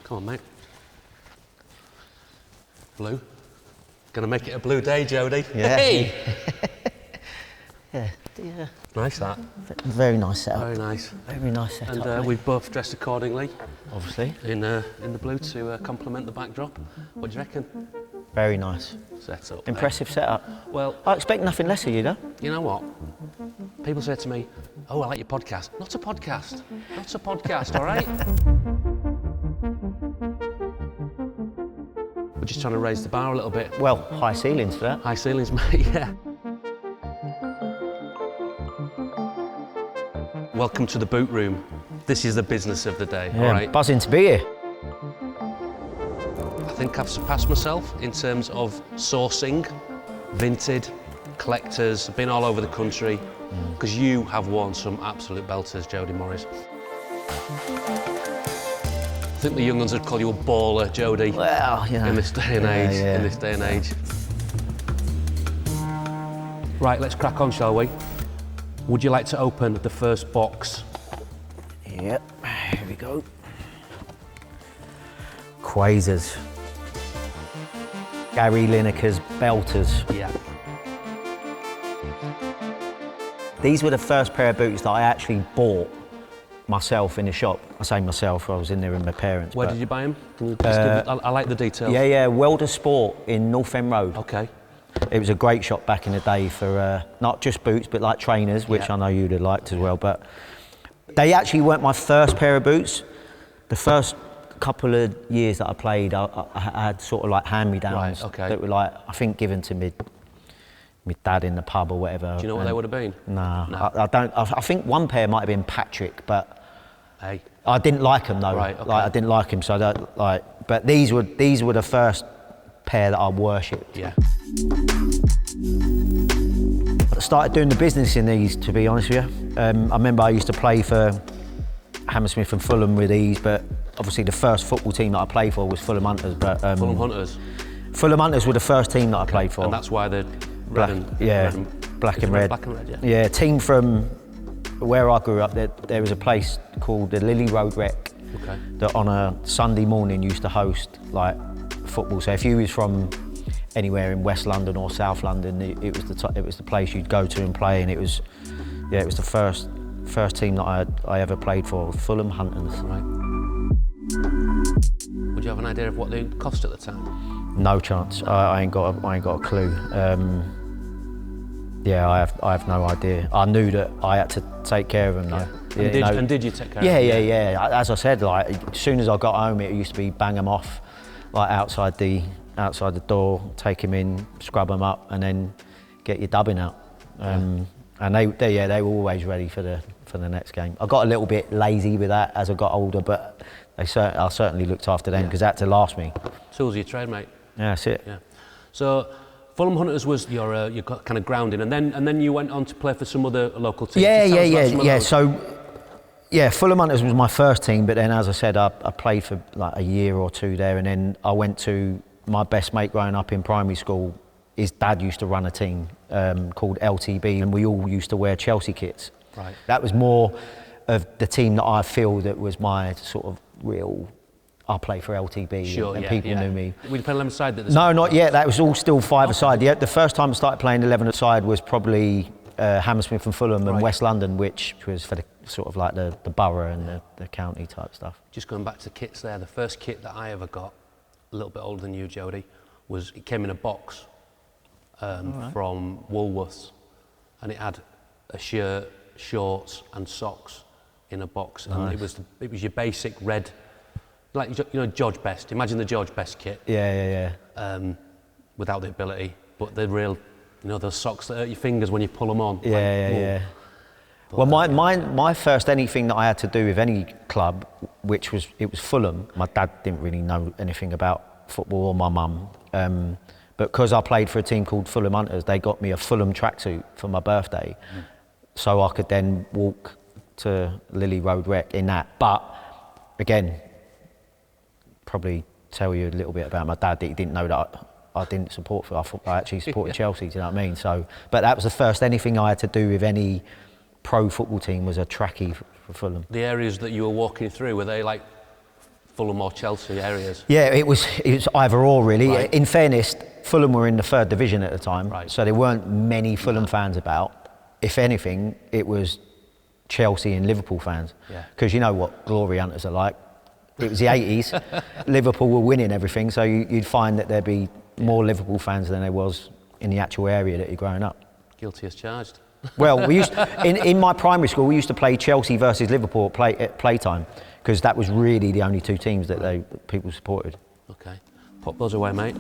Come on, mate. Blue. Gonna make it a blue day, Jody. Yeah. Hey! Yeah. Nice, that. Very nice setup. Very nice. Very nice setup. And we've both dressed accordingly. Obviously. In the blue to complement the backdrop. What do you reckon? Very nice. Set up. Impressive setup. Well, I expect nothing less of you, though. You know what? People say to me, "Oh, I like your podcast." Not a podcast. Not a podcast. All right. We're just trying to raise the bar a little bit. Well, high ceilings for that. High ceilings, mate. Yeah. Welcome to the boot room. This is the business of the day, Yeah, all right? buzzing to be here. I think I've surpassed myself in terms of sourcing, vintage, collectors, been all over the country, because you have worn some absolute belters, Jody Morris. I think the young ones would call you a baller, Jody. Well, you know. In this day and age, yeah. in this day and age. Right, let's crack on, shall we? Would you like to open the first box? Yep, here we go. Quasers. Gary Lineker's belters. Yeah. These were the first pair of boots that I actually bought myself in the shop. I say myself, I was in there with my parents. Where did you buy them? Can you just give, I like the details. Yeah, Welder Sport in North End Road. Okay. It was a great shop back in the day for not just boots, but like trainers, which I know you'd have liked as well. But they actually weren't my first pair of boots. The first couple of years that I played, I had sort of like hand-me-downs that were like, I think, given to me dad in the pub or whatever. Do you know what they would have been? Nah, No. I don't. I think one pair might have been Patrick, but Hey. I didn't like them though. Right, okay. Like I didn't like him, so I don't like. But these were the first pair that I worshipped. Yeah. I started doing the business in these, to be honest with you. I remember I used to play for Hammersmith and Fulham with these, but obviously the first football team that I played for was Fulham Hunters. But Fulham Hunters? Fulham Hunters were the first team that I played for. And that's why they're black, red and, yeah, red and, black and red. Black and red, yeah. Yeah, team from where I grew up, there was a place called the Lily Road Rec that on a Sunday morning used to host like football. So if you was from anywhere in West London or South London, it was the place you'd go to and play, and it was the first team that I ever played for, Fulham Hunters. Right. Would you have an idea of what they cost at the time? No chance. I ain't got a clue. I have no idea. I knew that I had to take care of them though. Yeah. And did you take care of them? Yeah. As I said, like as soon as I got home, it used to be bang them off, like outside the door, take them in, scrub them up, and then get your dubbing out. And they were always ready for the next game. I got a little bit lazy with that as I got older, but I certainly looked after them because that had to last me. Tools of your trade, mate. Yeah, that's it. Yeah. So Fulham Hunters was your kind of grounding, and then you went on to play for some other local teams. Yeah. So Fulham Hunters was my first team, but then as I said, I played for like a year or two there, and then I went to my best mate growing up in primary school. His dad used to run a team called LTB, and we all used to wear Chelsea kits. Right. That was more of the team that I feel that was my sort of real. I play for LTB, and people knew me. Were you playing 11-a-side? No, not yet. That was all still five-a-side. The first time I started playing 11-a-side was probably Hammersmith and Fulham and West London, which was for the sort of like the borough and the county type stuff. Just going back to kits there, the first kit that I ever got, a little bit older than you, Jody, it came in a box from Woolworths, and it had a shirt, shorts and socks in a box. Nice. And it was your basic red, like, you know, George Best. Imagine the George Best kit. Yeah. Without the ability, but the real, you know, those socks that hurt your fingers when you pull them on. Yeah. Well, my first anything that I had to do with any club, it was Fulham. My dad didn't really know anything about football, or my mum. But because I played for a team called Fulham Hunters, they got me a Fulham tracksuit for my birthday, so I could then walk to Lily Road Rec in that. But again, probably tell you a little bit about my dad. He didn't know that I didn't support. I actually supported Chelsea. Do you know what I mean? So, but that was the first anything I had to do with any pro football team was a trackie for Fulham. The areas that you were walking through, were they like Fulham or Chelsea areas? Yeah, it was either or really. Right. In fairness, Fulham were in the 3rd division at the time, Right. so there weren't many Fulham fans about. If anything, it was Chelsea and Liverpool fans. Yeah. Because you know what glory hunters are like. It was the 80s. Liverpool were winning everything, so you'd find that there'd be more Liverpool fans than there was in the actual area that you're growing up. Guilty as charged. Well, we used in my primary school, we used to play Chelsea versus Liverpool at playtime, because that was really the only two teams that people supported. Okay. Pop those away, mate.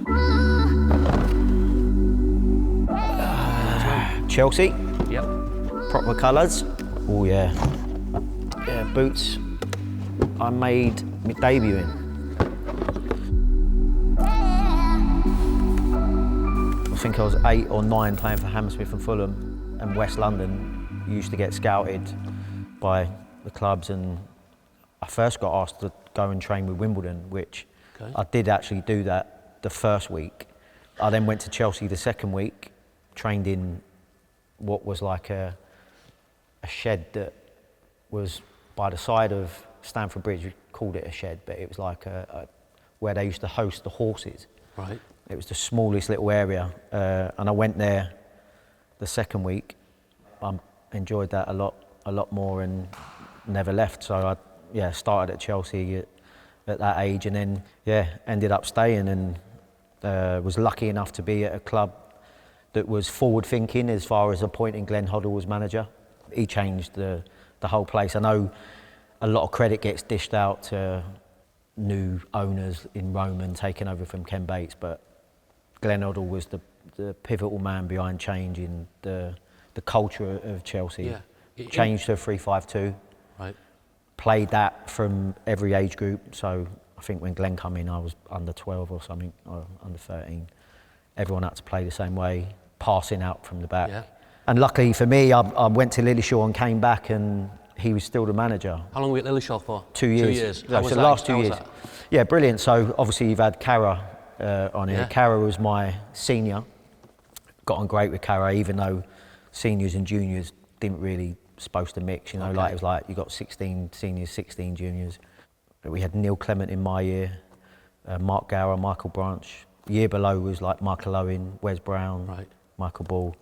Chelsea, Yep. proper colours. Oh yeah. Yeah, boots. I made my debut in. I think I was 8 or 9 playing for Hammersmith and Fulham, and West London used to get scouted by the clubs, and I first got asked to go and train with Wimbledon, which I did actually do that the first week. I then went to Chelsea the second week, trained in what was like a shed that was by the side of Stamford Bridge. We called it a shed, but it was like where they used to host the horses. Right. It was the smallest little area, and I went there the second week. I enjoyed that a lot more, and never left. So I started at Chelsea at that age, and then ended up staying, and was lucky enough to be at a club that was forward thinking as far as appointing Glenn Hoddle as manager. He changed the whole place. I know a lot of credit gets dished out to new owners in Roman taking over from Ken Bates, but Glenn Hoddle was the pivotal man behind changing the culture of Chelsea. Yeah. Changed to a 3-5-2. Right. Played that from every age group. So I think when Glenn came in, I was under 12 or something, or under 13. Everyone had to play the same way, passing out from the back. Yeah. And luckily for me, I went to Lillishall and came back, and he was still the manager. How long were you at Lillishall for? 2 years. 2 years. So the last 2 years. Yeah, brilliant. So obviously you've had Cara on here. Yeah. Cara was my senior. Got on great with Cara, even though seniors and juniors didn't really supposed to mix. You know, like it was like you got 16 seniors, 16 juniors. We had Neil Clement in my year, Mark Gower, Michael Branch. Year below was like Michael Owen, Wes Brown, Michael Ball.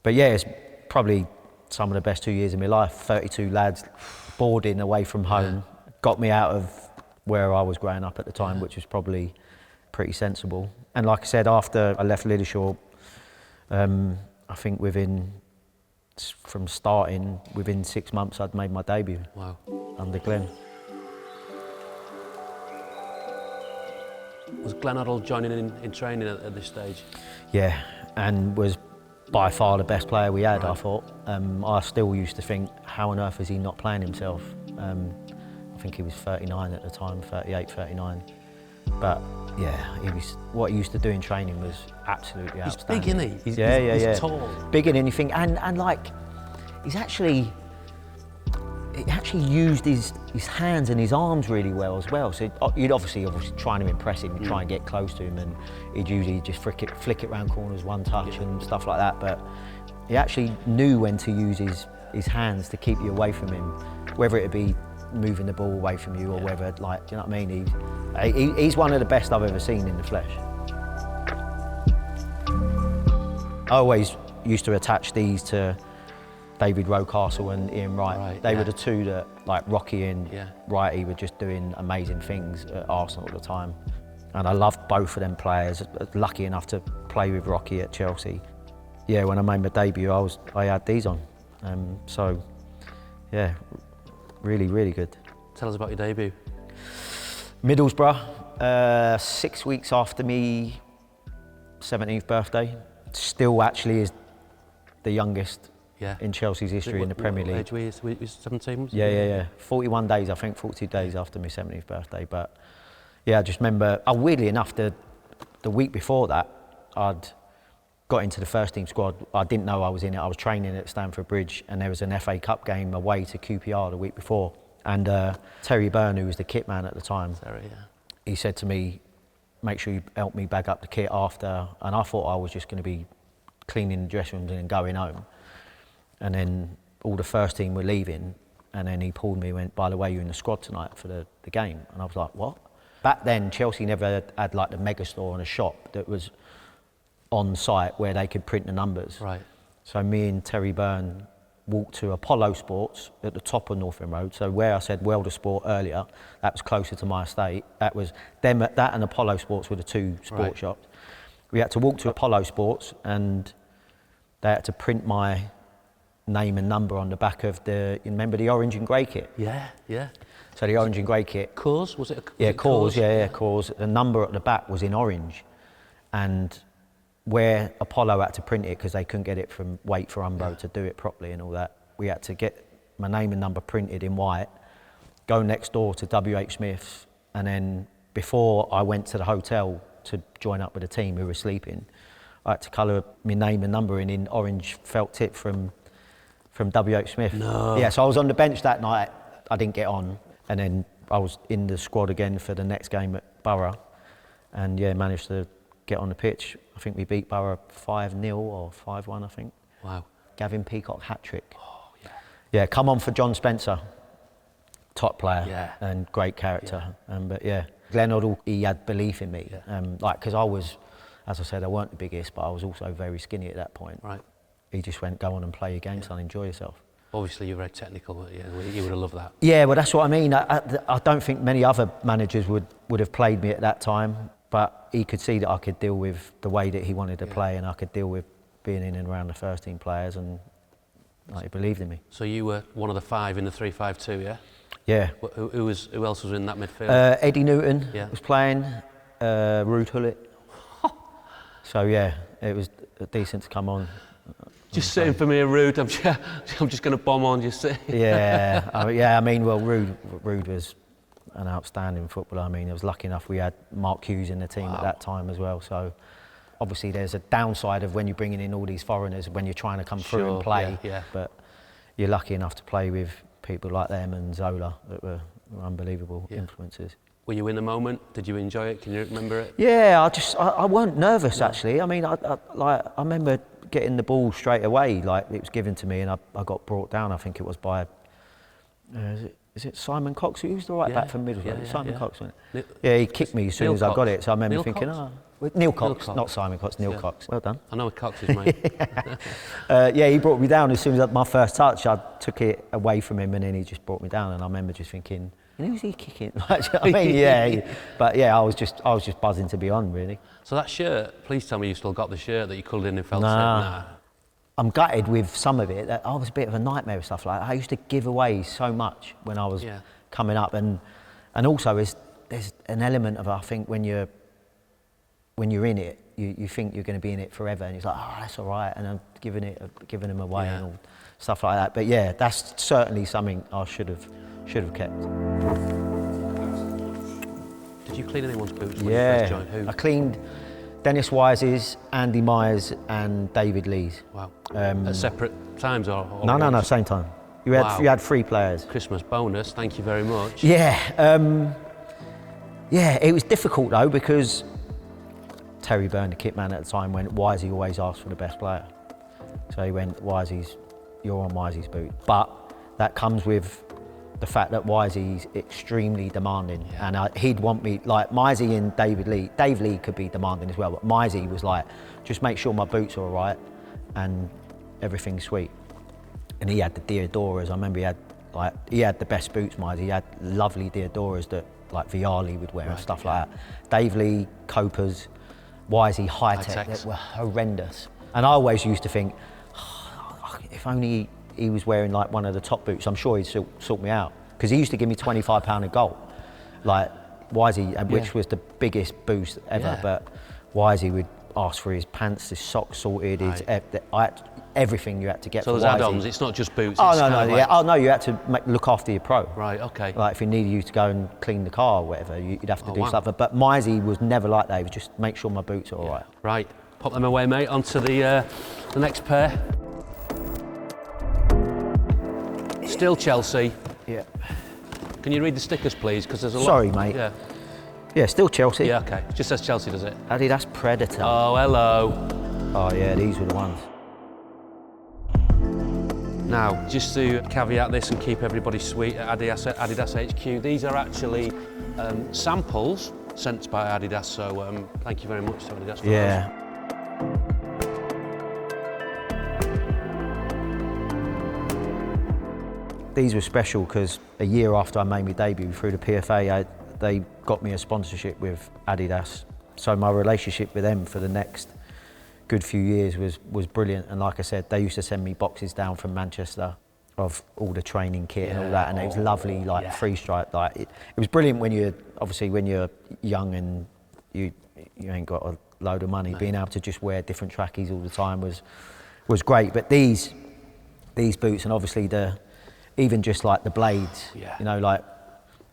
But yeah, it's probably some of the best 2 years of my life. 32 lads, boarding away from home, got me out of where I was growing up at the time, which was probably pretty sensible. And like I said, after I left Lillishall, I think from starting, within 6 months, I'd made my debut. Wow. Under Glenn. Was Glenn Hoddle joining in training at this stage? Yeah, and was by far the best player we had, I thought. I still used to think, how on earth is he not playing himself? I think he was 39 at the time, 38, 39. But yeah, what he used to do in training was absolutely outstanding. He's big, isn't he? He's tall. Big in anything, and like, he actually used his hands and his arms really well as well. So you'd obviously trying to impress him, you'd try and get close to him, and he'd usually just flick it around corners, one touch and stuff like that. But he actually knew when to use his hands to keep you away from him, whether it be moving the ball away from you or whether, like, do you know what I mean? He's one of the best I've ever seen in the flesh. I always used to attach these to David Rocastle and Ian Wright. They were the two that, like Rocky and Wrighty, were just doing amazing things at Arsenal at the time. And I loved both of them players. Lucky enough to play with Rocky at Chelsea. Yeah, when I made my debut, I had these on. So, yeah, really, really good. Tell us about your debut. Middlesbrough, 6 weeks after me 17th birthday. Still actually is the youngest in Chelsea's history in the Premier League. What age were you? 17? Yeah. 41 days, I think, 42 days after my 17th birthday. But yeah, I just remember, weirdly enough, the week before that, I'd got into the first team squad. I didn't know I was in it. I was training at Stamford Bridge, and there was an FA Cup game away to QPR the week before. And Terry Byrne, who was the kit man at the time, he said to me, make sure you help me bag up the kit after. And I thought I was just going to be cleaning the dressing rooms and then going home. And then all the first team were leaving, And then he pulled me and went, by the way, you're in the squad tonight for the game. And I was like, what? Back then, Chelsea never had like the mega store and a shop that was on site where they could print the numbers. Right. So me and Terry Byrne walked to Apollo Sports at the top of North End Road. So where I said Welder Sport earlier, that was closer to my estate. That was them, that and Apollo Sports were the two sports shops. We had to walk to Apollo Sports and they had to print my name and number on the back of you remember the orange and grey kit? Yeah, yeah. So the orange and grey kit. Cause, was it? Cause, yeah, Cause. The number at the back was in orange. And where Apollo had to print it because they couldn't get it from Wait for Umbro to do it properly and all that, we had to get my name and number printed in white, go next door to WHSmiths, and then before I went to the hotel to join up with the team who were sleeping, I had to colour my name and number in orange felt tip from WHSmith. No. Yeah, so I was on the bench that night. I didn't get on, and then I was in the squad again for the next game at Borough, and yeah, managed to get on the pitch. I think we beat Borough 5-0 or 5-1, I think. Wow. Gavin Peacock hat-trick. Oh, yeah. Yeah, come on for John Spencer. Top player and great character. Yeah. But yeah, Glenn Hoddle, he had belief in me. Yeah. Because I was, as I said, I weren't the biggest, but I was also very skinny at that point. Right. He just went, go on and play your game, son, enjoy yourself. Obviously, you're very technical, but yeah, you would have loved that. Yeah, well, that's what I mean. I don't think many other managers would have played me at that time, but he could see that I could deal with the way that he wanted to play, and I could deal with being in and around the first team players, and he believed in me. So you were one of the 5 in the 3-5-2, yeah? Yeah. Who else was in that midfield? Eddie Newton was playing, Ruud Gullit. So yeah, it was decent to come on. Just sitting for me, Ruud. I'm just going to bomb on. Just sit. Yeah, I mean, well, Ruud was an outstanding footballer. I mean, I was lucky enough we had Mark Hughes in the team at that time as well. So obviously, there's a downside of when you're bringing in all these foreigners when you're trying to come through and play. Yeah. But you're lucky enough to play with people like them and Zola that were unbelievable influences. Were you in the moment? Did you enjoy it? Can you remember it? Yeah, I weren't nervous actually. I mean, I remember getting the ball straight away, like it was given to me, and I got brought down. I think it was by is it Simon Cox who was the right back from Middlesbrough? Simon Cox, wasn't it? Yeah, he kicked me as soon as I got it. So I remember thinking, Neil Cox, not Simon Cox, Neil Cox. Well done. I know Cox's mate. Yeah, he brought me down as soon as my first touch. I took it away from him, and then he just brought me down. And I remember just thinking, who's he kicking? I mean, yeah. But yeah, I was just buzzing to be on, really. So that shirt, please tell me you still got the shirt that you coloured in felt tip. Nah. I'm gutted with some of it. I was a bit of a nightmare with stuff like that. I used to give away so much when I was coming up, and also there's an element of, I think, when you're in it, you think you're going to be in it forever, and it's like, oh, that's all right, and I'm giving them away and all stuff like that. But yeah, that's certainly something I should have kept. Did you clean anyone's boots when you first joined? Who? I cleaned Dennis Wise's, Andy Myers and David Lee's. Wow. At separate times or No, same time. You had 3 players. Christmas bonus, thank you very much. Yeah. It was difficult though, because Terry Byrne, the kit man at the time, went, Wisey always asks for the best player. So he went, you're on Wisey's boot. But that comes with the fact that Wisey's extremely demanding, and he'd want me, like Misey and David Lee. Dave Lee could be demanding as well, but Misey was like, just make sure my boots are all right and everything's sweet. And he had the Diodoras. I remember he had the best boots, Misey. He had lovely Diodoras that like Vieira would wear and stuff like that. Dave Lee, Copas, Wisey, high-tech, that were horrendous. And I always used to think, if only he was wearing like one of the top boots, I'm sure he'd sort me out. Because he used to give me £25 a goal, like Wisey, which was the biggest boost ever. But Wisey would ask for his pants, his socks sorted, everything you had to get. So for there's Wisey. add-ons. It's not just boots. You had to look after your pro. Right. Okay. Like if he needed you to go and clean the car or whatever, you'd have to do stuff. But Misey was never like that. He would just make sure my boots are all right. Right. Pop them away, mate. Onto the next pair. Still Chelsea. Yeah. Can you read the stickers, please? Because there's a lot. Sorry, mate. Yeah. Yeah, still Chelsea. Yeah, okay. It just says Chelsea, does it? Adidas Predator. Oh, hello. Oh, yeah, these were the ones. Now, just to caveat this and keep everybody sweet at Adidas HQ, these are actually samples sent by Adidas, so thank you very much to Adidas for Yeah. These were special because a year after I made my debut through the PFA, they got me a sponsorship with Adidas. So my relationship with them for the next good few years was brilliant. And like I said, they used to send me boxes down from Manchester of all the training kit and all that, and it was lovely, like free stripe. Like it was brilliant when you're young and you ain't got a load of money. Being able to just wear different trackies all the time was great. But these boots, and obviously even just like the blades, you know, like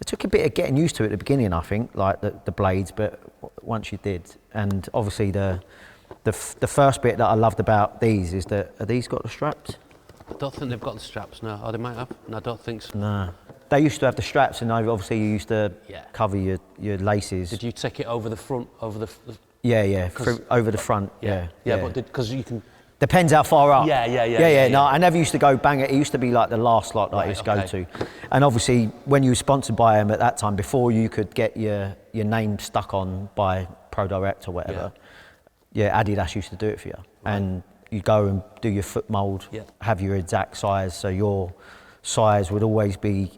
it took a bit of getting used to it at the beginning, I think, like the blades, but once you did, and obviously the first bit that I loved about these is that, are these got the straps? I don't think they've got the straps, no. Oh, they might have? No, I don't think so. No. They used to have the straps, and obviously you used to cover your laces. Did you take it over the front, over the... Yeah, over the front, yeah. But because you can... Depends how far up. Yeah. No, I never used to go bang it. It used to be like the last slot that I used to go to. And obviously, when you were sponsored by them at that time, before you could get your name stuck on by Pro Direct or whatever, Adidas used to do it for you. Right. And you go and do your foot mould, have your exact size, so your size would always be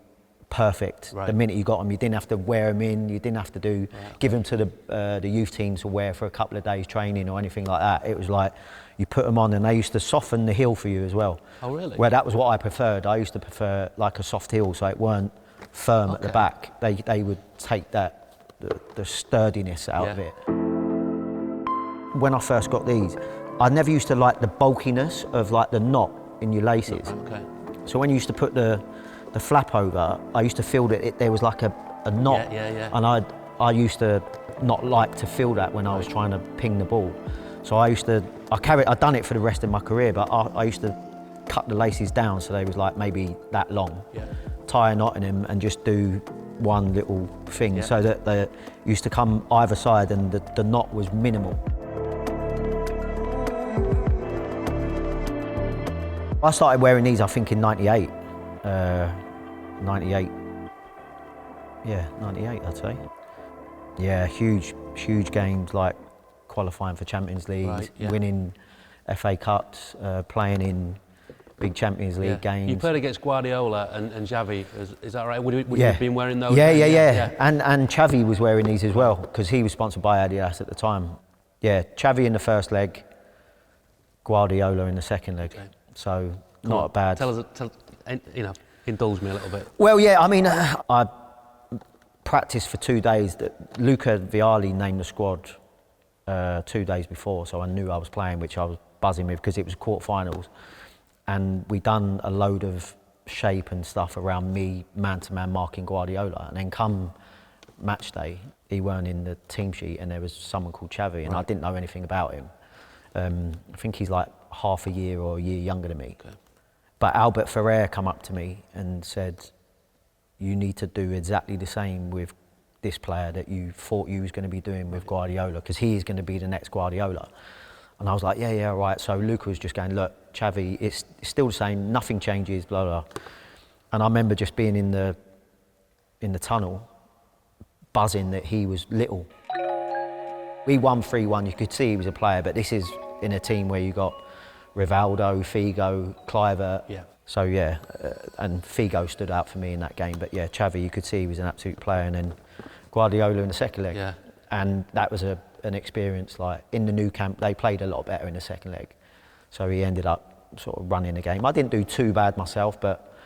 perfect. Right. The minute you got them, you didn't have to wear them in, you didn't have to give them to the youth team to wear for a couple of days training or anything like that. It was like, you put them on and they used to soften the heel for you as well. Oh, really? Where that was what I preferred. I used to prefer like a soft heel, so it weren't firm at the back. They would take the sturdiness out of it. When I first got these, I never used to like the bulkiness of like the knot in your laces. Okay. So when you used to put the flap over, I used to feel that there was like a knot. And I used to not like to feel that when I was trying to ping the ball. So I'd done it for the rest of my career, but I used to cut the laces down so they was like maybe that long. Tie a knot in them and just do one little thing so that they used to come either side and the knot was minimal. I started wearing these, I think, in 98. 98, I'd say. Yeah, huge games like qualifying for Champions League, winning FA Cups, playing in big Champions League games. You played against Guardiola and Xavi, is that right? Would you have been wearing those? Yeah. And Xavi was wearing these as well, because he was sponsored by Adidas at the time. Yeah, Xavi in the first leg, Guardiola in the second leg. Okay. So not bad. Indulge me a little bit. Well, yeah, I mean, I practiced for 2 days. Luca Vialli named the squad 2 days before, so I knew I was playing, which I was buzzing with because it was quarterfinals. And we done a load of shape and stuff around me, man-to-man marking Guardiola. And then come match day, he weren't in the team sheet and there was someone called Xavi, and I didn't know anything about him. I think he's like half a year or a year younger than me. Okay. But Albert Ferrer come up to me and said, you need to do exactly the same with this player that you thought you was going to be doing with Guardiola, because he is going to be the next Guardiola. And I was like, yeah, right. So Luca was just going, look, Xavi, it's still the same, nothing changes, blah, blah. And I remember just being in the tunnel, buzzing that he was little. We won 3-1, you could see he was a player, but this is in a team where you got Rivaldo, Figo, Kluivert. Yeah. So and Figo stood out for me in that game. But yeah, Xavi, you could see he was an absolute player, and then Guardiola in the second leg. Yeah. And that was an experience. Like in the new camp, they played a lot better in the second leg. So he ended up sort of running the game. I didn't do too bad myself, but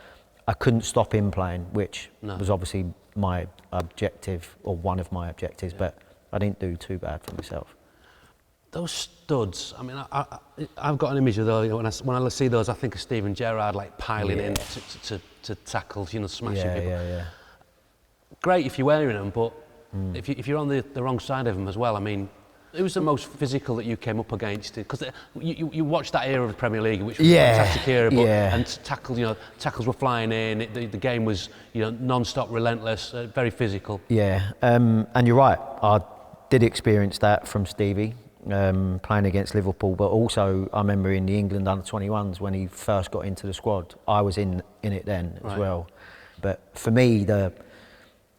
I couldn't stop him playing, which was obviously my objective, or one of my objectives. But I didn't do too bad for myself. Those studs, I mean, I've got an image of those, when I see those, I think of Steven Gerrard like piling in to tackles, smashing people. Yeah. Great if you're wearing them, but if you're on the wrong side of them as well, I mean, who was the most physical that you came up against? Because you watched that era of the Premier League, which was a fantastic era, and tackles were flying in, the game was, non-stop, relentless, very physical. Yeah, and you're right, I did experience that from Stevie. playing against Liverpool, but also I remember in the England under-21s when he first got into the squad. I was in it then as well. But for me, the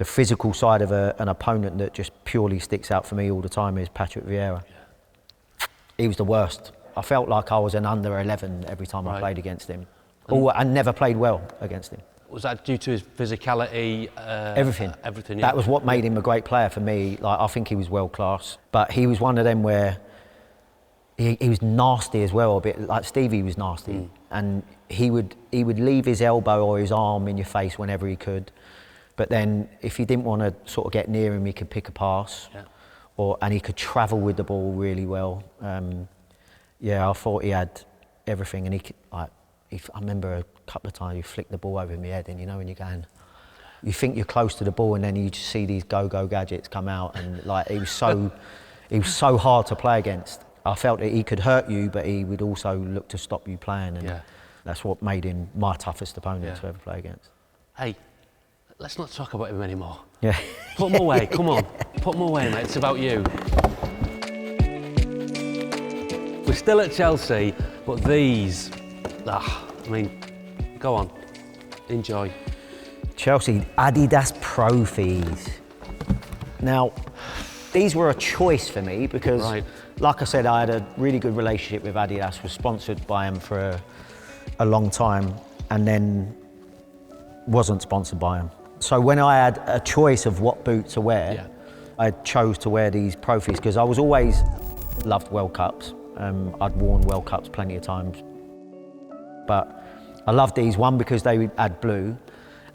physical side of an opponent that just purely sticks out for me all the time is Patrick Vieira. Yeah. He was the worst. I felt like I was an under-11 every time I played against him. I never played well against him. Was that due to his physicality? Everything. Everything. Yeah. That was what made him a great player for me. Like, I think he was world class, but he was one of them where he was nasty as well. A bit like Stevie was nasty, and he would leave his elbow or his arm in your face whenever he could. But then, if you didn't want to sort of get near him, he could pick a pass, and he could travel with the ball really well. I thought he had everything, and I remember a couple of times he flicked the ball over my head, and you know when you're going, you think you're close to the ball, and then you just see these go-go gadgets come out, and like he was so hard to play against. I felt that he could hurt you, but he would also look to stop you playing, and that's what made him my toughest opponent to ever play against. Hey, let's not talk about him anymore. Yeah. Put him away, come on. Put him away, mate, it's about you. We're still at Chelsea, but these, go on, enjoy. Chelsea Adidas Profis. Now, these were a choice for me because, like I said, I had a really good relationship with Adidas, was sponsored by them for a long time, and then wasn't sponsored by them. So when I had a choice of what boot to wear, I chose to wear these Profis because I was always loved World Cups. I'd worn World Cups plenty of times, but I loved these, one because they had blue,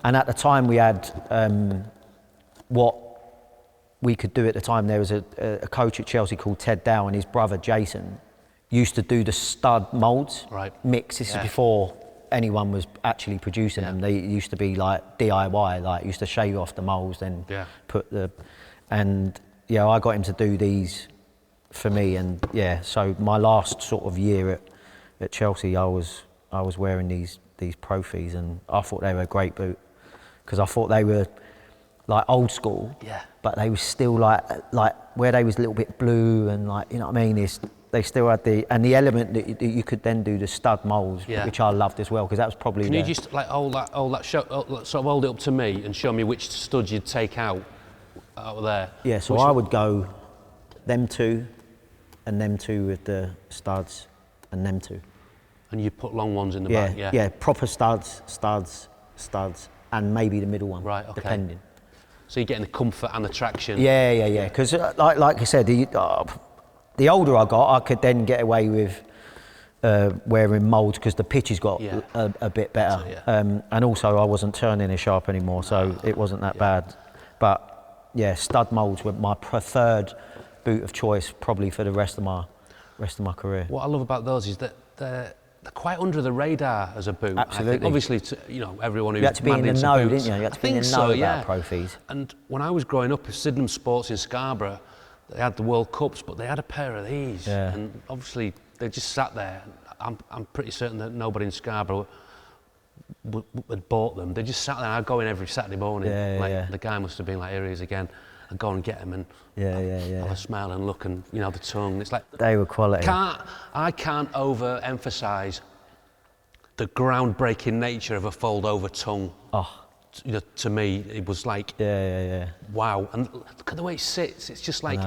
and at the time we had what we could do at the time. There was a coach at Chelsea called Ted Dow, and his brother Jason used to do the stud moulds mix. This is before anyone was actually producing them. They used to be like DIY, like used to shave off the moulds and put the, and I got him to do these for me, and so my last sort of year at Chelsea, I was wearing these Profis, and I thought they were a great boot because I thought they were like old school, but they were still like where they was a little bit blue, and like, you know what I mean, they still had the element that you could then do the stud moulds, which I loved as well, because that was probably. Can you just like hold that sort of hold it up to me and show me which studs you'd take out of there? Yeah, so I would go them two, and them two with the studs, and them two. And you put long ones in the back, Yeah, proper studs, and maybe the middle one, depending. So you're getting the comfort and the traction. Yeah. Because like I said, the older I got, I could then get away with wearing moulds because the pitches got a bit better. And also I wasn't turning as sharp anymore, so it wasn't that bad. But stud moulds were my preferred boot of choice probably for the rest of my career. What I love about those is that they're quite under the radar as a boot. Absolutely. I think. Obviously, everyone who's you had to be in the know, boots, didn't you? You had to be in the know about Profis. And when I was growing up at Sydenham Sports in Scarborough, they had the World Cups, but they had a pair of these, and obviously they just sat there. I'm pretty certain that nobody in Scarborough had bought them. They just sat there. I'd go in every Saturday morning. The guy must have been like, here he is again. I'd go and get him and have a smile and look, and the tongue. It's like they were quality. I can't overemphasise the groundbreaking nature of a fold-over tongue. To me, it was like wow. And look at the way it sits. It's just like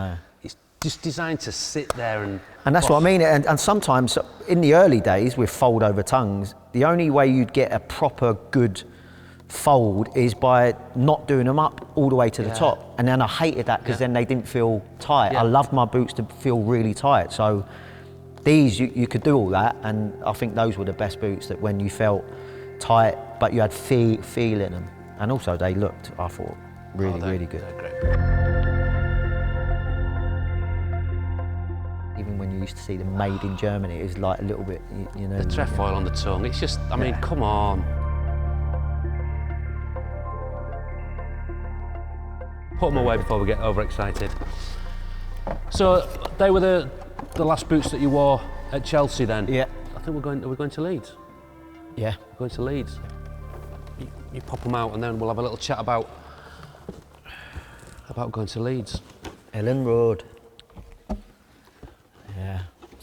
it's just designed to sit there and that's what I mean. And sometimes in the early days with fold-over tongues, the only way you'd get a proper good fold is by not doing them up all the way to the top, and then I hated that because then they didn't feel tight. I loved my boots to feel really tight, so these you could do all that, and I think those were the best boots, that when you felt tight but you had feel in them, and also they looked, I thought, really good. Even when you used to see them made in Germany, it was like a little bit, the trefoil on the tongue, it's just, I mean, come on. Put them away before we get overexcited. So they were the last boots that you wore at Chelsea then? Yeah. I think we're going to Leeds. Yeah. We're going to Leeds. You pop them out and then we'll have a little chat about going to Leeds. Ellen Road.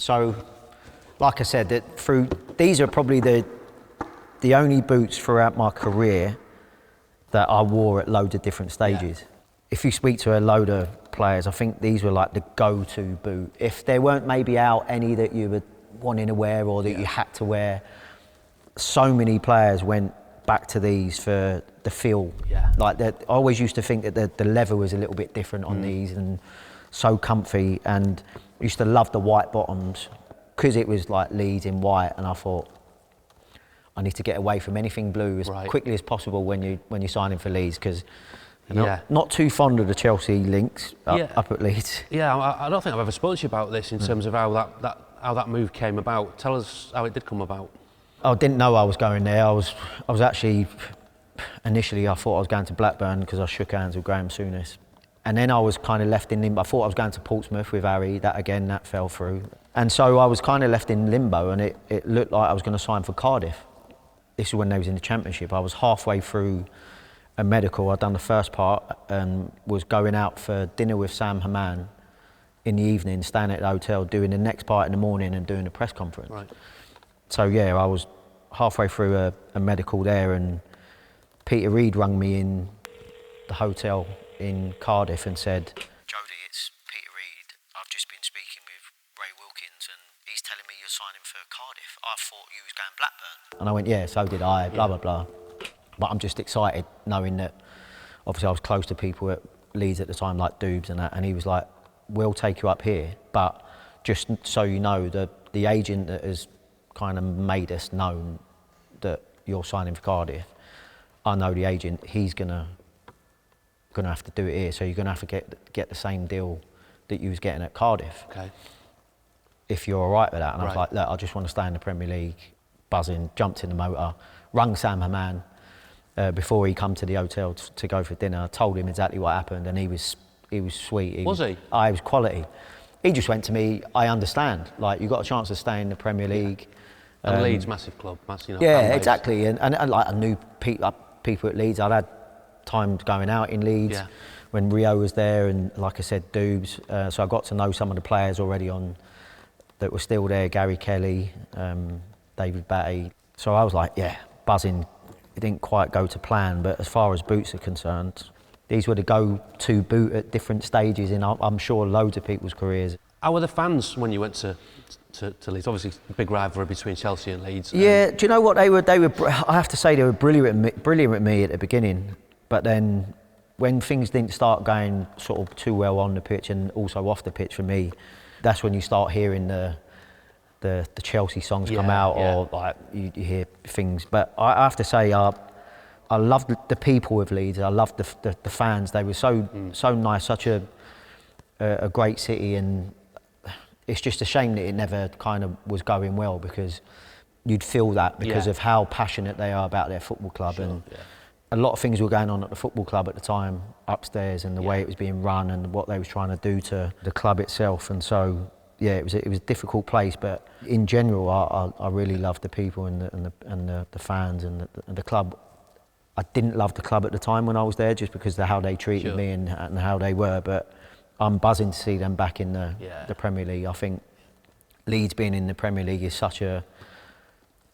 So, like I said, these are probably the only boots throughout my career that I wore at loads of different stages. Yeah. If you speak to a load of players, I think these were like the go-to boot. If there weren't maybe out any that you were wanting to wear or that you had to wear, so many players went back to these for the feel. Yeah. Like I always used to think that the leather was a little bit different on these and so comfy, and I used to love the white bottoms because it was like Leeds in white, and I thought I need to get away from anything blue as quickly as possible when you're signing for Leeds, because not too fond of the Chelsea links up at Leeds. Yeah, I don't think I've ever spoken to you about this in terms of how that move came about. Tell us how it did come about. I didn't know I was going there. I was actually, initially I thought I was going to Blackburn because I shook hands with Graham Souness. And then I was kind of left in limbo. I thought I was going to Portsmouth with Harry. That fell through. And so I was kind of left in limbo, and it looked like I was going to sign for Cardiff. This is when they was in the Championship. I was halfway through a medical. I'd done the first part and was going out for dinner with Sam Haman in the evening, staying at the hotel, doing the next part in the morning and doing a press conference. Right. So yeah, I was halfway through a medical there, and Peter Reid rang me in the hotel in Cardiff and said, "Jody, it's Peter Reid. I've just been speaking with Ray Wilkins and he's telling me you're signing for Cardiff. I thought you was going Blackburn." And I went, "Yeah, so did I, blah, blah, blah." But I'm just excited knowing that obviously I was close to people at Leeds at the time, like Doobs and that, and he was like, "We'll take you up here, but just so you know, the agent that has kind of made us known that you're signing for Cardiff, I know the agent, he's gonna have to do it here, so you're gonna have to get the same deal that you was getting at Cardiff. Okay. If you're all right with that." And I was like, "Look, I just want to stay in the Premier League." Buzzing, jumped in the motor, rung Sam Haman before he come to the hotel to go for dinner. I told him exactly what happened, and he was sweet. Was he? He was quality. He just went to me, "I understand. Like, you got a chance to stay in the Premier League." And Leeds, massive club, massive. Yeah, exactly. And like I knew people at Leeds. I'd had times going out in Leeds when Rio was there, and like I said, Doobs. So I got to know some of the players already that were still there. Gary Kelly, David Batty. So I was like, yeah, buzzing. It didn't quite go to plan, but as far as boots are concerned, these were the go-to boot at different stages in, I'm sure, loads of people's careers. How were the fans when you went to Leeds? Obviously, big rivalry between Chelsea and Leeds. Yeah, do you know what they were? I have to say they were brilliant with me at the beginning, but then when things didn't start going sort of too well on the pitch and also off the pitch for me, that's when you start hearing the Chelsea songs come out, or like you hear things. But I have to say, I loved the people of Leeds. I loved the fans. They were so nice, such a great city, and it's just a shame that it never kind of was going well, because you'd feel that because of how passionate they are about their football club. Sure, and a lot of things were going on at the football club at the time upstairs, and the way it was being run and what they was trying to do to the club itself. And so it was a difficult place, but in general I really loved the people and the fans and the club. I didn't love the club at the time when I was there, just because of how they treated me and how they were, but I'm buzzing to see them back in the Premier League. I think Leeds being in the Premier League is such an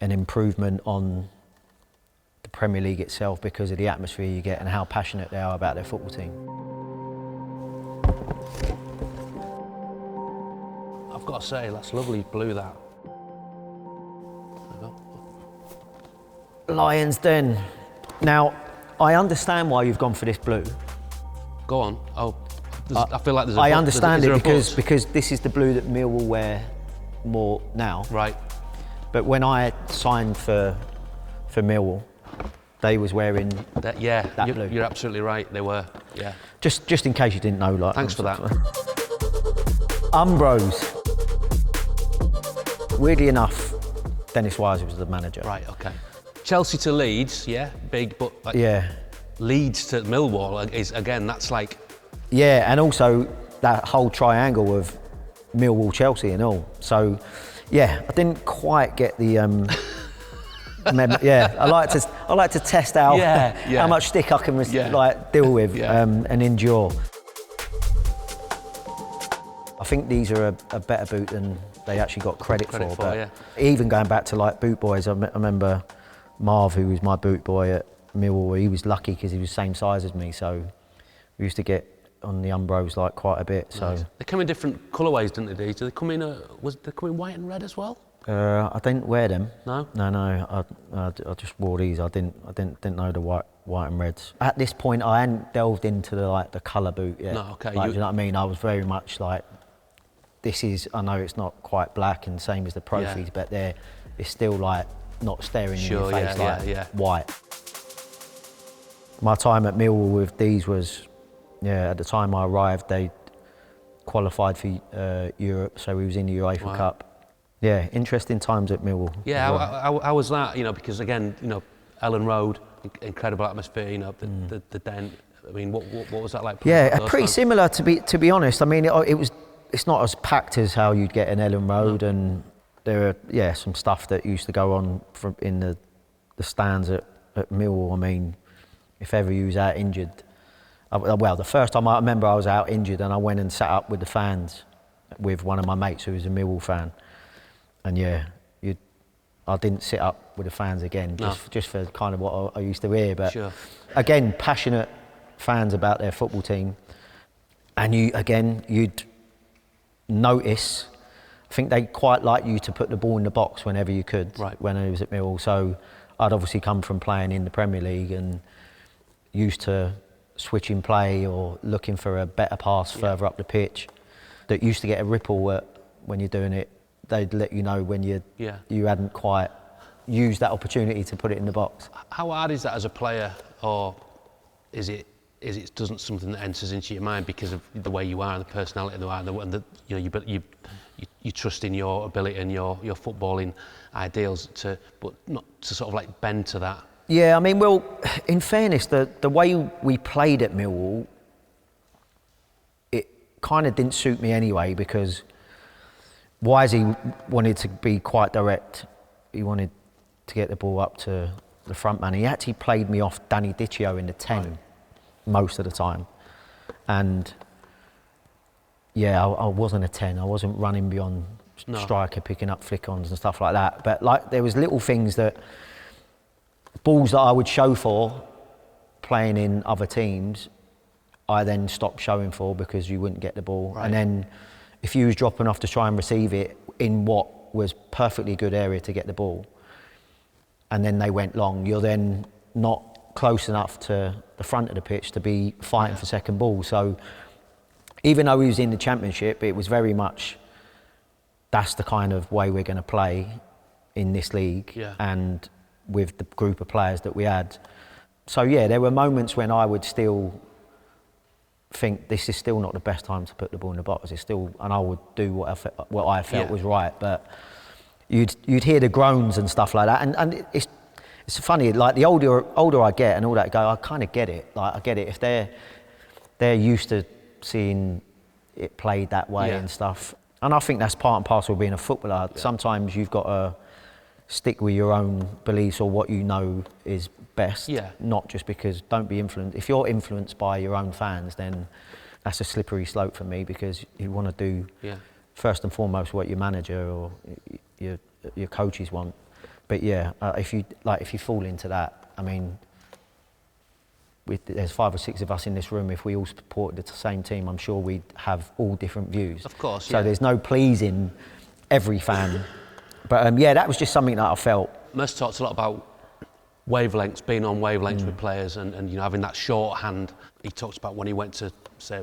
improvement on the Premier League itself, because of the atmosphere you get and how passionate they are about their football team. I've got to say, that's lovely blue, that. Lions Den. Now, I understand why you've gone for this blue. Go on. I feel like there's a I understand it because this is the blue that Millwall wear more now. Right. But when I signed for Millwall, they was wearing that blue. You're absolutely right. They were. Yeah. Just in case you didn't know, like. Thanks for that. Umbros. Weirdly enough, Dennis Wise was the manager. Right. Okay. Chelsea to Leeds, big, but Leeds to Millwall is, again, that's like. Yeah, and also that whole triangle of Millwall, Chelsea and all. So, I didn't quite get the. I like to test out how much stick I can deal with and endure. I think these are a better boot than they actually got credit for. But yeah. even going back to like boot boys, I remember Marv, who was my boot boy at Millwall, he was lucky because he was the same size as me, so we used to get on the Umbros like quite a bit. So they come in different colourways, don't they? Do they come in? They come in white and red as well? I didn't wear them. No. No. I just wore these. I didn't know the white and reds. At this point, I hadn't delved into the colour boot yet. No, okay. Like, do you know what I mean? I was very much like, this is. I know it's not quite black and same as the Profis, but it's still like not staring in your face white. My time at Millwall with these was, at the time I arrived, they qualified for Europe, so we was in the UEFA Cup. Yeah, interesting times at Millwall. Yeah, how was that? You know, because again, you know, Ellen Road, incredible atmosphere. You know, the Den. I mean, what was that like? Yeah, pretty similar to be honest. I mean, it's not as packed as how you'd get in Ellen Road, and there are some stuff that used to go on in the stands at Millwall. I mean, if ever you was out injured, well, the first time I remember I was out injured and I went and sat up with the fans with one of my mates who was a Millwall fan. And I didn't sit up with the fans again, just for kind of what I used to hear. But again, passionate fans about their football team. And you'd notice, I think they quite like you to put the ball in the box whenever you could, when I was at Millwall. So I'd obviously come from playing in the Premier League and used to switching play or looking for a better pass further up the pitch. That used to get a ripple when you're doing it. They'd let you know when you hadn't quite used that opportunity to put it in the box. How hard is that as a player, or is it doesn't something that enters into your mind because of the way you are and the personality you are, and you trust in your ability and your footballing ideals but not to sort of like bend to that? Yeah, I mean, well, in fairness, the way we played at Millwall, it kind of didn't suit me anyway, because Wisey wanted to be quite direct. He wanted to get the ball up to the front man. He actually played me off Danny Dicchio in the 10 most of the time. And I wasn't a 10. I wasn't running beyond striker, picking up flick-ons and stuff like that. But like, there was little things balls that I would show for playing in other teams, I then stopped showing for because you wouldn't get the ball. And then if you was dropping off to try and receive it in what was perfectly good area to get the ball, and then they went long, you're then not close enough to the front of the pitch to be fighting for second ball. So even though he was in the Championship, it was very much, that's the kind of way we're going to play in this league, and with the group of players that we had. So there were moments when I would still think this is still not the best time to put the ball in the box. It's still, and I would do what I felt was right. But you'd hear the groans and stuff like that, and it's funny. Like, the older I get and all that, I kind of get it. Like, I get it if they're used to seeing it played that way and stuff. And I think that's part and parcel of being a footballer. Sometimes you've got to stick with your own beliefs or what you know is best, not just because, don't be influenced. If you're influenced by your own fans, then that's a slippery slope for me, because you want to do first and foremost what your manager or your coaches want. But if you fall into that, I mean, there's 5 or 6 of us in this room. If we all supported the same team, I'm sure we'd have all different views. Of course. So there's no pleasing every fan. But that was just something that I felt. Mus talks a lot about wavelengths, being on wavelengths with players, and having that shorthand. He talks about when he went to, say,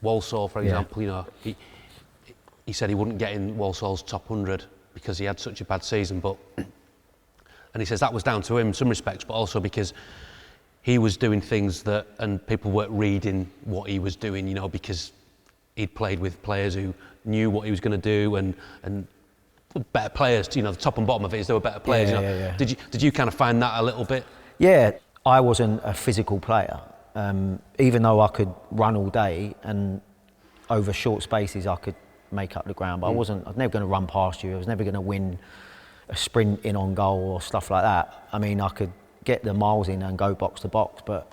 Walsall, for example. He said he wouldn't get in Walsall's top 100 because he had such a bad season. And he says that was down to him in some respects, but also because he was doing things and people weren't reading what he was doing, because he'd played with players who knew what he was going to do, and better players, the top and bottom of it is they were better players. Did you kind of find that a little bit? Yeah, I wasn't a physical player. Even though I could run all day and over short spaces I could make up the ground, but I was never going to run past you. I was never going to win a sprint in on goal or stuff like that. I mean, I could get the miles in and go box to box, but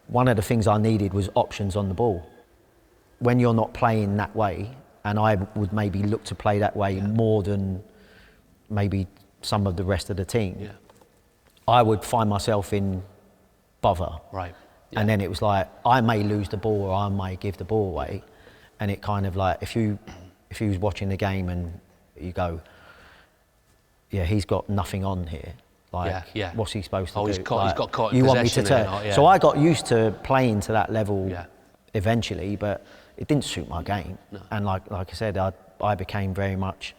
one of the things I needed was options on the ball. When you're not playing that way, and I would maybe look to play that way more than maybe some of the rest of the team. Yeah. I would find myself in bother. Right. Yeah. And then it was like, I may lose the ball or I may give the ball away. And it kind of like, if you was watching the game and you go, yeah, he's got nothing on here. Like, what's he supposed to do? He's got caught in you want me possession to turn. or, So I got used to playing to that level Yeah. eventually, but it didn't suit my game. No. And like I said, I became very much,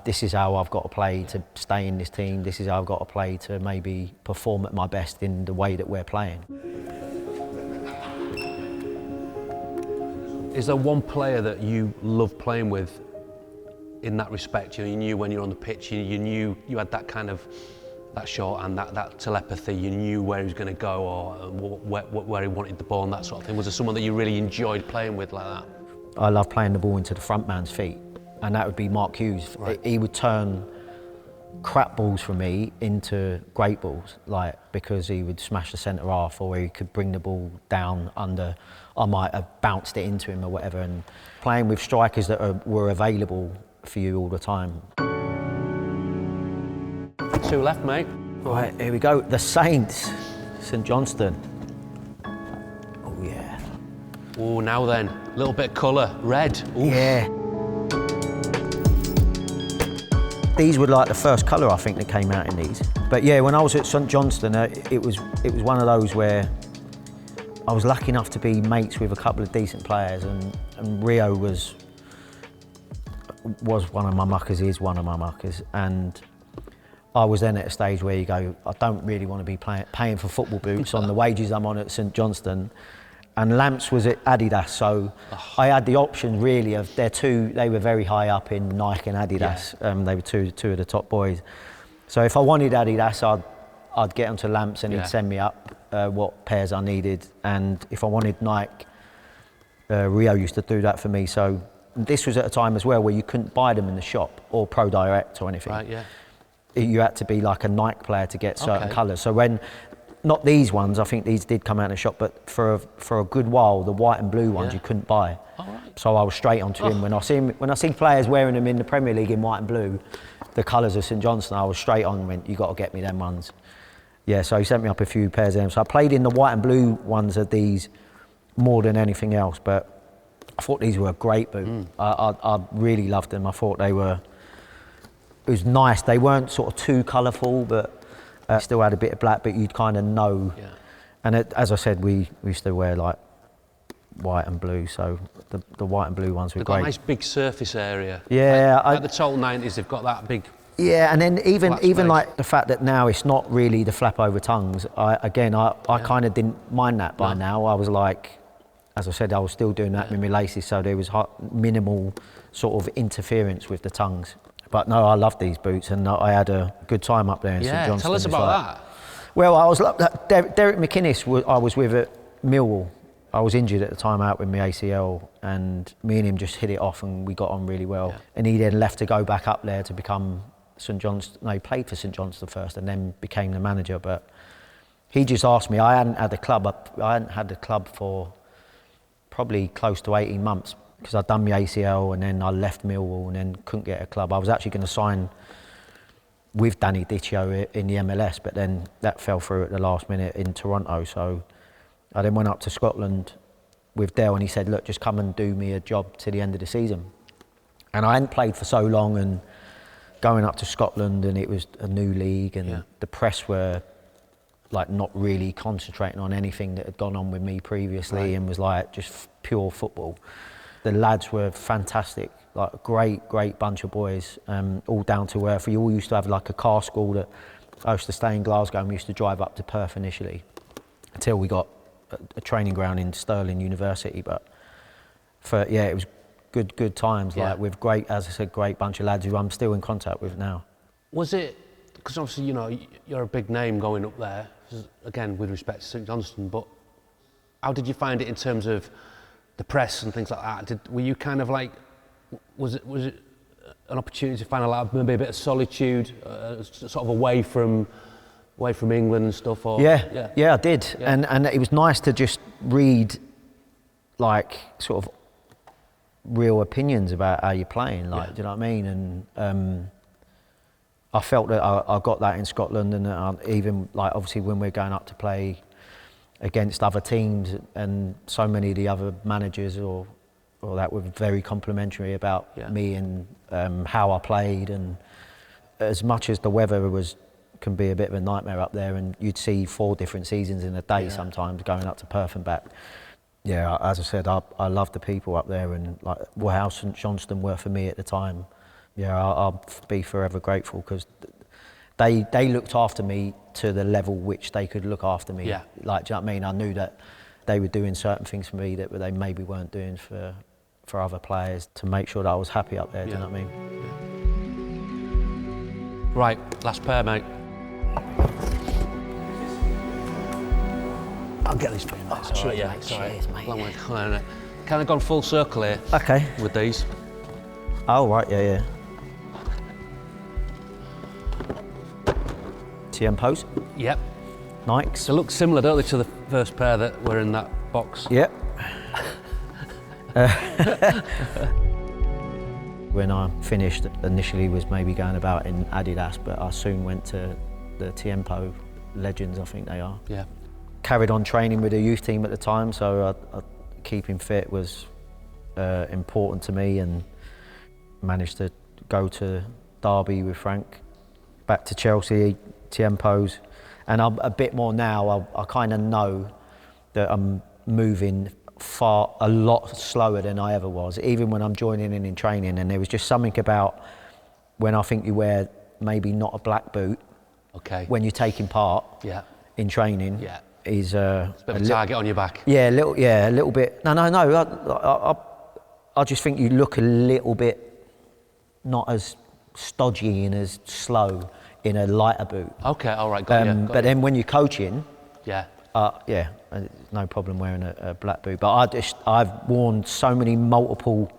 this is how I've got to play to stay in this team. This is how I've got to play to maybe perform at my best in the way that we're playing. Is there one player that you love playing with in that respect? You know, you knew when you're on the pitch, you knew you had that kind of, that shot and that telepathy, you knew where he was going to go or where he wanted the ball and that sort of thing. Was there someone that you really enjoyed playing with like that? I love playing the ball into the front man's feet, and that would be Mark Hughes. Right. He would turn crap balls for me into great balls, like, because he would smash the centre half or he could bring the ball down under. I might have bounced it into him or whatever, and playing with strikers that were available for you all the time. 2 left, mate. Right, here we go. The Saints, St Johnstone. Oh yeah. Oh, now then, a little bit of colour, red. Ooh. Yeah. These were like the first colour I think that came out in these. But yeah, when I was at St Johnstone, it was one of those where I was lucky enough to be mates with a couple of decent players, and Rio was one of my muckers, is one of my muckers, and I was then at a stage where you go, I don't really want to be paying for football boots on the wages I'm on at St Johnstone. And Lamps was at Adidas, so I had the option really of they were very high up in Nike and Adidas. Yeah. They were two of the top boys. So if I wanted Adidas, I'd get onto Lamps and he'd send me up what pairs I needed. And if I wanted Nike, Rio used to do that for me. So this was at a time as well where you couldn't buy them in the shop or Pro Direct or anything. Right, yeah. You had to be like a Nike player to get certain colours. So when, not these ones, I think these did come out in the shop, but for a good while, the white and blue ones you couldn't buy. Oh, right. So I was straight onto him. When I see players wearing them in the Premier League in white and blue, the colours of St Johnstone, I was straight on and went, you got to get me them ones. Yeah, so he sent me up a few pairs of them. So I played in the white and blue ones of these more than anything else, but I thought these were a great boot. I really loved them. I thought it was nice. They weren't sort of too colourful, but still had a bit of black, but you'd kind of know. Yeah. And as I said, we used to wear like white and blue, so the white and blue ones were great. They've got a nice big surface area. Yeah. Like the total 90s, they've got that big. Yeah, and then even like the fact that now it's not really the flap over tongues. I kind of didn't mind that by now. I was like, as I said, I was still doing that with my laces, so there was minimal sort of interference with the tongues. But no, I loved these boots, and I had a good time up there in St Johnstone. Tell us about that. Well, I was Derek McInnes. I was with at Millwall. I was injured at the time out with my ACL, and me and him just hit it off, and we got on really well. Yeah. And he then left to go back up there to become St Johnstone. No, he played for St Johnstone first, and then became the manager. But he just asked me. I hadn't had a club for probably close to 18 months. Because I'd done my ACL and then I left Millwall and then couldn't get a club. I was actually going to sign with Danny Diccio in the MLS, but then that fell through at the last minute in Toronto. So I then went up to Scotland with Dale, and he said, look, just come and do me a job to the end of the season. And I hadn't played for so long, and going up to Scotland, and it was a new league, and the press were like not really concentrating on anything that had gone on with me previously, and was like just pure football. The lads were fantastic, like a great bunch of boys, all down to earth. We all used to have like a car school that I used to stay in Glasgow, and we used to drive up to Perth initially until we got a training ground in Stirling University. But it was good times, like with great bunch of lads who I'm still in contact with now. Was it, because obviously, you know, you're a big name going up there, again, with respect to St Johnstone, but how did you find it in terms of the press and things like that? Were you kind of like, was it an opportunity to find maybe a bit of solitude, sort of away from England and stuff? Or yeah, I did, and it was nice to just read, like, sort of real opinions about how you're playing, like, do you know what I mean? And I felt that I got that in Scotland, and even like obviously when we're going up to play against other teams, and so many of the other managers or that were very complimentary about me and how I played. And as much as the weather can be a bit of a nightmare up there, and you'd see 4 different seasons in a day sometimes going up to Perth and back. Yeah, as I said, I love the people up there, and like how St Johnstone were for me at the time. Yeah, I'll be forever grateful, because they looked after me to the level which they could look after me. Yeah. Like, do you know what I mean? I knew that they were doing certain things for me that they maybe weren't doing for other players, to make sure that I was happy up there. Do you know what I mean? Yeah. Right, last pair, mate. I'll get these for you, mate. Cheers, right, mate. Cheers, mate. Long way to go, isn't it? Kind of gone full circle here. Okay. With these. Oh, right, yeah. Tiempos? Yep. Nikes? They look similar, don't they, to the first pair that were in that box? Yep. When I finished, initially was maybe going about in Adidas, but I soon went to the Tiempo legends, I think they are. Yeah. Carried on training with the youth team at the time, so keeping fit was important to me, and managed to go to Derby with Frank, back to Chelsea, Tiempos, and I'm a bit more now. I kind of know that I'm moving a lot slower than I ever was, even when I'm joining in training. And there was just something about when I think you wear maybe not a black boot, when you're taking part in training, is it's a bit of a target on your back. Yeah, a little bit. No. I just think you look a little bit not as stodgy and as slow in a lighter boot. Okay, all right, got you. But then when you're coaching, yeah, no problem wearing a black boot. But I've worn so many multiple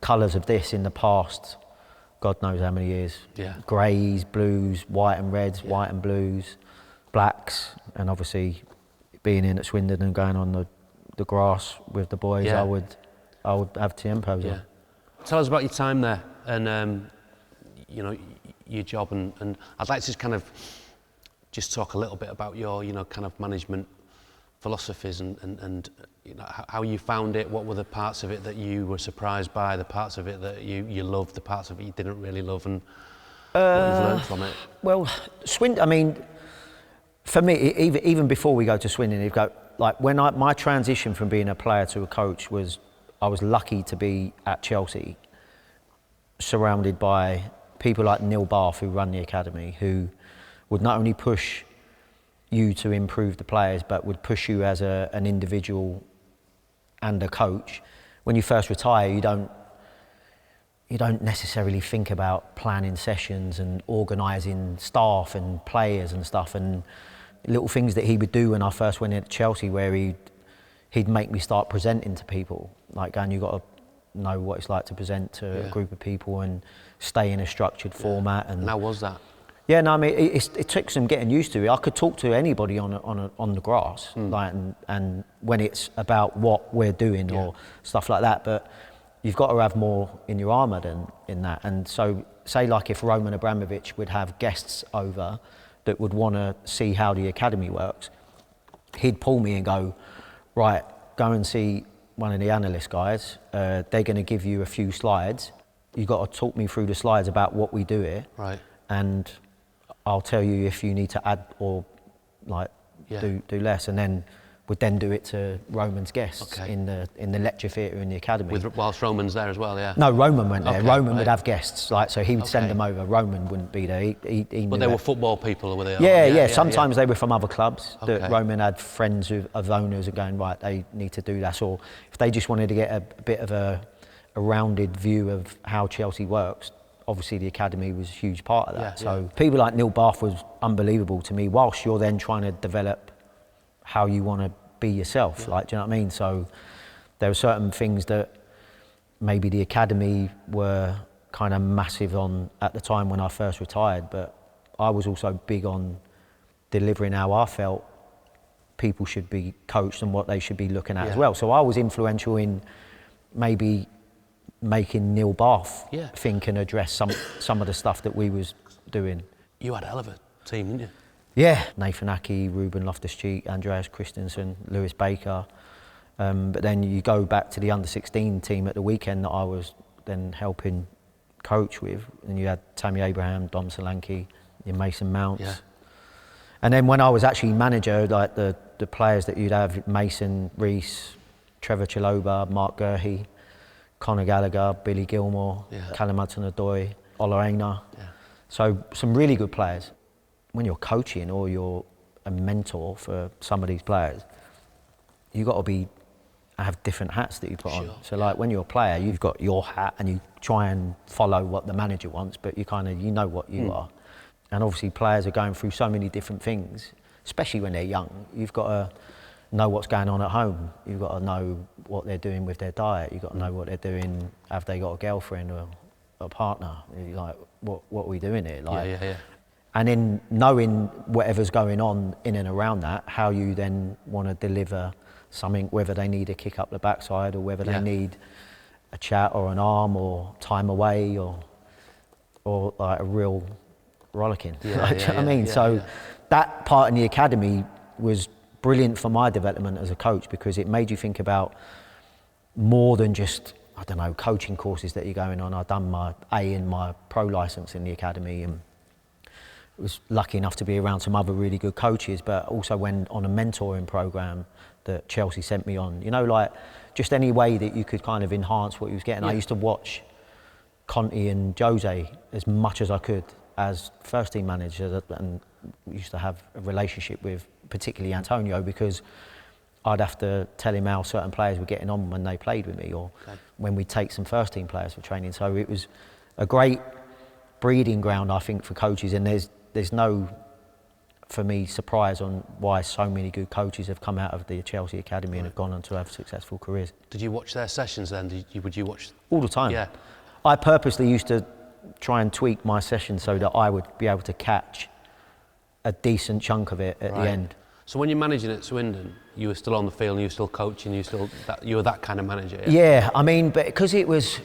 colours of this in the past, God knows how many years. Yeah. Greys, blues, white and reds, white and blues, blacks, and obviously being in at Swindon and going on the grass with the boys, I would have Tiempos on. Tell us about your time there, and you know, your job, and I'd like to kind of just talk a little bit about your, you know, kind of management philosophies, and you know, how you found it. What were the parts of it that you were surprised by, the parts of it that you loved, the parts of it you didn't really love, and what you've learned from it? Well, Swindon, I mean, for me, even before we go to Swindon, like when my transition from being a player to a coach was, I was lucky to be at Chelsea, surrounded by people like Neil Bath, who run the academy, who would not only push you to improve the players, but would push you as an individual and a coach. When you first retire, you don't necessarily think about planning sessions and organising staff and players and stuff, and little things that he would do when I first went into Chelsea, where he'd make me start presenting to people, like going, you've got to know what it's like to present to a group of people and stay in a structured format. And how was that? Yeah, no, I mean, it took some getting used to. I could talk to anybody on the grass, like, and when it's about what we're doing or stuff like that. But you've got to have more in your armour than in that. And so, say like if Roman Abramovich would have guests over that would want to see how the academy works, he'd pull me and go, right, go and see one of the analyst guys. They're going to give you a few slides. You've got to talk me through the slides about what we do here. Right. And I'll tell you if you need to add or like do less, and then would then do it to Roman's guests in the lecture theatre in the academy. Whilst Roman's there as well, yeah. No, Roman went there. Roman would have guests, like, so he would send them over. Roman wouldn't be there. He but they were football people, were they? Yeah. Sometimes they were from other clubs. That Roman had friends of owners and going, right, they need to do that. Or if they just wanted to get a bit of a rounded view of how Chelsea works, obviously the academy was a huge part of that. So people like Neil Bath was unbelievable to me, whilst you're then trying to develop how you want to be yourself, like, do you know what I mean? So there were certain things that maybe the academy were kind of massive on at the time when I first retired, but I was also big on delivering how I felt people should be coached and what they should be looking at as well. So I was influential in maybe making Neil Bath Yeah. think and address some of the stuff that we was doing. You had a hell of a team, didn't you? Yeah, Nathan Aki, Ruben Loftus-Cheek, Andreas Christensen, Lewis Baker. But then you go back to the under-16 team at the weekend that I was then helping coach with, and you had Tammy Abraham, Dom Solanke, your Mason Mounts. Yeah. And then when I was actually manager, like the players that you'd have, Mason, Reese, Trevor Chaloba, Mark Gurhey, Conor Gallagher, Billy Gilmore, Callum Hudson-Odoi, Ola Aina. Yeah. So some really good players. When you're coaching or you're a mentor for some of these players, you've got to have different hats that you put on. So like when you're a player, you've got your hat and you try and follow what the manager wants, but you know what you are. And obviously players are going through so many different things, especially when they're young. You've got to know what's going on at home. You've got to know what they're doing with their diet. You've got to know what they're doing. Have they got a girlfriend or a partner? You're like, what are we doing here? Like, and in knowing whatever's going on in and around that, how you then want to deliver something, whether they need a kick up the backside or whether they need a chat or an arm or time away or like a real rollicking. Do you know what I mean? So that part in the academy was brilliant for my development as a coach, because it made you think about more than just, I don't know, coaching courses that you're going on. I've done my A and my pro license in the academy, and was lucky enough to be around some other really good coaches, but also went on a mentoring program that Chelsea sent me on. You know, like just any way that you could kind of enhance what you was getting. I used to watch Conte and Jose as much as I could as first team managers, and used to have a relationship with particularly Antonio, because I'd have to tell him how certain players were getting on when they played with me, or when we'd take some first team players for training. So it was a great breeding ground, I think, for coaches, and there's no, for me, surprise on why so many good coaches have come out of the Chelsea Academy and have gone on to have successful careers. Did you watch their sessions then? Would you watch? All the time. Yeah. I purposely used to try and tweak my session so that I would be able to catch a decent chunk of it at the end. So when you're managing at Swindon, you were still on the field and you were still coaching, you were that kind of manager? Yeah, I mean, but because there was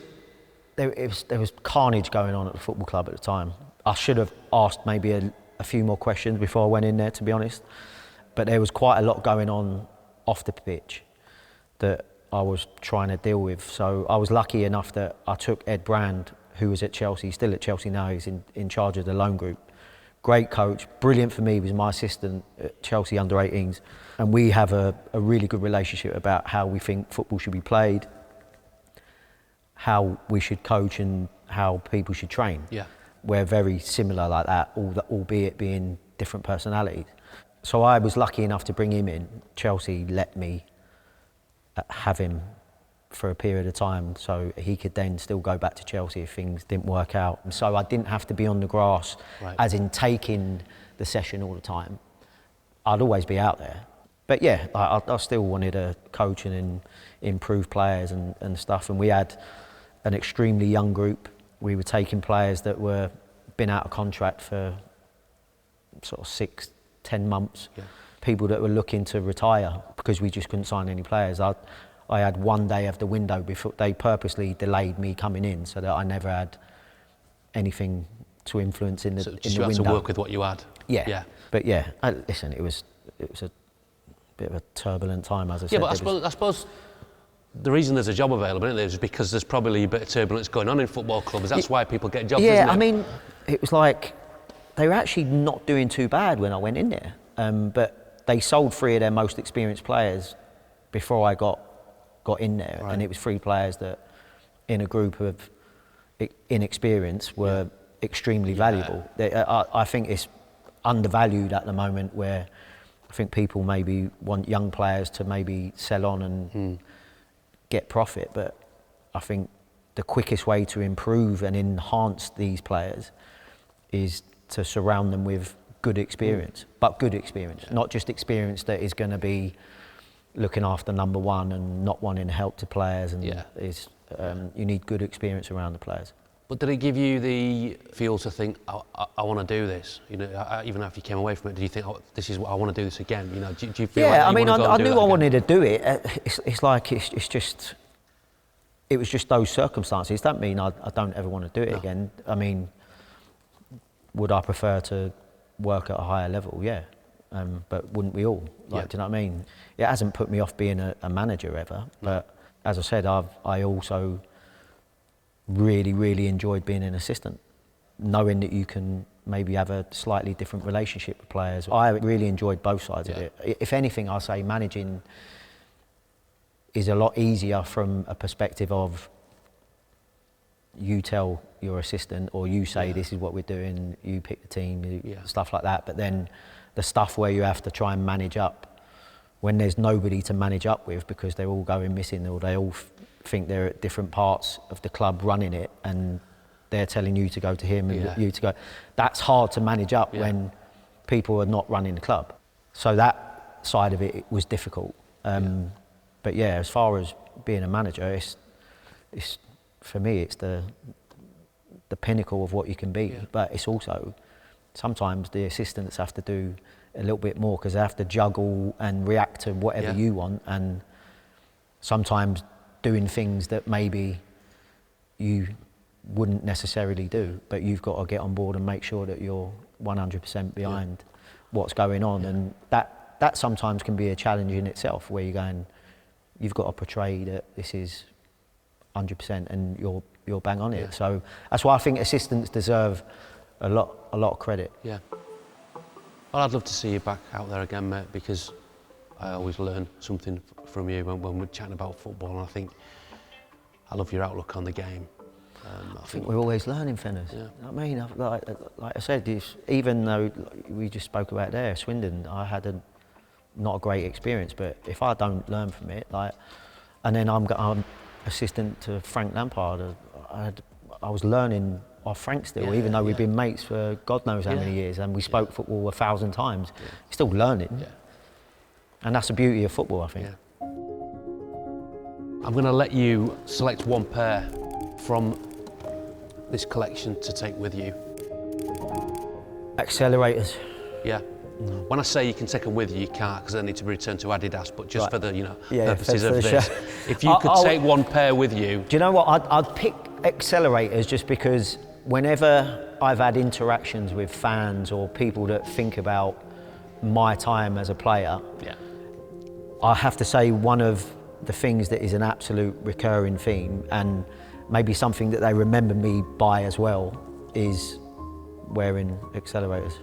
carnage going on at the football club at the time. I should have asked maybe a few more questions before I went in there, to be honest. But there was quite a lot going on off the pitch that I was trying to deal with. So I was lucky enough that I took Ed Brand, who was at Chelsea, still at Chelsea now, he's in charge of the loan group. Great coach, brilliant for me, he was my assistant at Chelsea under-18s. And we have a really good relationship about how we think football should be played, how we should coach and how people should train. Yeah. We're very similar like that, albeit being different personalities. So I was lucky enough to bring him in. Chelsea let me have him for a period of time so he could then still go back to Chelsea if things didn't work out. And so I didn't have to be on the grass, as in taking the session all the time. I'd always be out there. But yeah, I still wanted to coach and improve players and stuff. And we had an extremely young group. We were taking players that were been out of contract for sort of 6-10 months. Yeah. People that were looking to retire because we just couldn't sign any players. I had one day of the window before they purposely delayed me coming in so that I never had anything to influence in the window. So you had to work with what you had. Yeah. But yeah, listen, it was a bit of a turbulent time, as I said. Yeah, but I suppose the reason there's a job available is because there's probably a bit of turbulence going on in football clubs. That's why people get jobs, isn't it? I mean, it was like they were actually not doing too bad when I went in there. But they sold 3 of their most experienced players before I got in there. Right. And it was 3 players that, in a group of inexperience, were extremely valuable. I think it's undervalued at the moment, where I think people maybe want young players to maybe sell on and get profit, but I think the quickest way to improve and enhance these players is to surround them with good experience, but good experience, not just experience that is going to be looking after number one and not wanting help to players. And you need good experience around the players. But did it give you the feel to think, I want to do this? You know, even after you came away from it, did you think, this is what I want to do this again? You know, do you feel like I mean, I knew I again? wanted to do it. It's just, it was just those circumstances. That mean I don't ever want to do it again. I mean, would I prefer to work at a higher level? Yeah, but wouldn't we all? Like, do you know what I mean? It hasn't put me off being a manager ever, but as I said, I also really enjoyed being an assistant, knowing that you can maybe have a slightly different relationship with players. I really enjoyed both sides of it. If anything, I'll say managing is a lot easier from a perspective of you tell your assistant, or you say this is what we're doing, you pick the team, stuff like that. But then the stuff where you have to try and manage up, when there's nobody to manage up with because they're all going missing, or they all think they're at different parts of the club running it, and they're telling you to go to him and you to go. That's hard to manage up when people are not running the club. So that side of it was difficult. But yeah, as far as being a manager, it's for me, it's the pinnacle of what you can be. But it's also, sometimes the assistants have to do a little bit more because they have to juggle and react to whatever you want, and sometimes doing things that maybe you wouldn't necessarily do, but you've got to get on board and make sure that you're 100% behind what's going on. And that sometimes can be a challenge in itself, where you're going, you've got to portray that this is 100% and you're bang on it. So that's why I think assistants deserve a lot of credit. Yeah. Well, I'd love to see you back out there again, mate, because I always learn something from you when we're chatting about football, and I think I love your outlook on the game. I think we're always learning, Fenners. You know what I mean? Like I said, even though we just spoke about there, Swindon, I had not a great experience, but if I don't learn from it, and then I'm assistant to Frank Lampard, I was learning off Frank still, even though we've been mates for God knows how many years, and we spoke football 1,000 times. Still learning, and that's the beauty of football, I think. I'm going to let you select one pair from this collection to take with you. Accelerators. Yeah. When I say you can take them with you, you can't, because they need to be returned to Adidas, but just for the purposes of this. If you could take one pair with you. Do you know what? I'd pick accelerators just because whenever I've had interactions with fans or people that think about my time as a player, I have to say one of the things that is an absolute recurring theme, and maybe something that they remember me by as well, is wearing accelerators.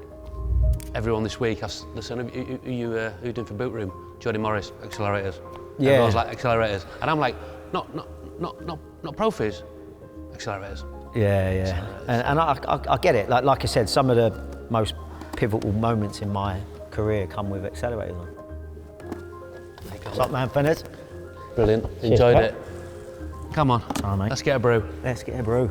Everyone this week asks, listen, who you doing for boot room? Jody Morris, accelerators. Yeah. Everyone's like, accelerators. And I'm like, not Profis, accelerators. Yeah. And I get it. Like I said, some of the most pivotal moments in my career come with accelerators on. What's up, man, Fenners? Brilliant. Enjoyed it. Come on. All right, mate. Let's get a brew. Let's get a brew.